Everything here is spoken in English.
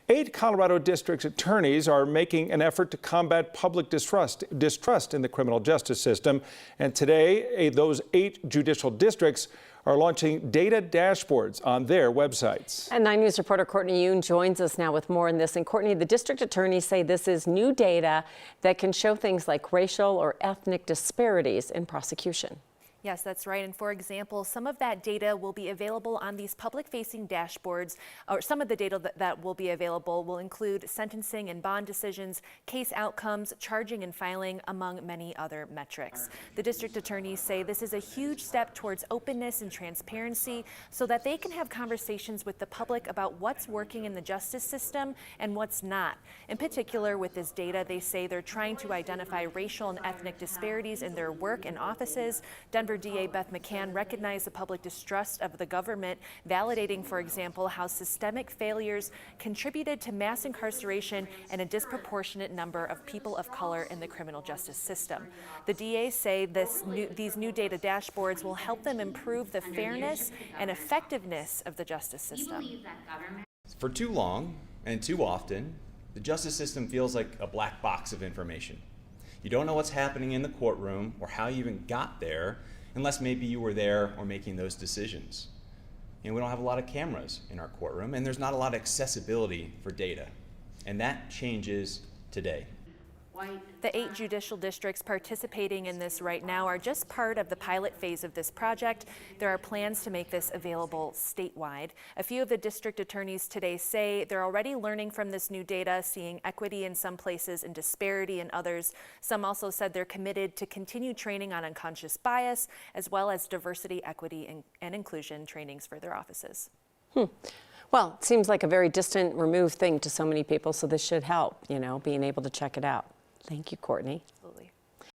8 Colorado district attorneys are making an effort to combat public distrust in the criminal justice system. And today, those 8 judicial districts are launching data dashboards on their websites. And 9 News reporter Courtney Yoon joins us now with more on this. And Courtney, the district attorneys say this is new data that can show things like racial or ethnic disparities in prosecution. Yes, that's right. And for example, some of that data will be available on these public-facing dashboards, or some of the data that will be available will include sentencing and bond decisions, case outcomes, charging and filing, among many other metrics. The district attorneys say this is a huge step towards openness and transparency so that they can have conversations with the public about what's working in the justice system and what's not. In particular, with this data, they say they're trying to identify racial and ethnic disparities in their work and offices. Denver DA Beth McCann recognized the public distrust of the government, validating, for example, how systemic failures contributed to mass incarceration and a disproportionate number of people of color in the criminal justice system. The DA say these new data dashboards will help them improve the fairness and effectiveness of the justice system. For too long and too often, the justice system feels like a black box of information. You don't know what's happening in the courtroom or how you even got there unless maybe you were there or making those decisions. And we don't have a lot of cameras in our courtroom, and there's not a lot of accessibility for data. And that changes today. The 8 judicial districts participating in this right now are just part of the pilot phase of this project. There are plans to make this available statewide. A few of the district attorneys today say they're already learning from this new data, seeing equity in some places and disparity in others. Some also said they're committed to continue training on unconscious bias, as well as diversity, equity, and inclusion trainings for their offices. Well, it seems like a very distant, removed thing to so many people, so this should help, being able to check it out. Thank you, Courtney. Absolutely.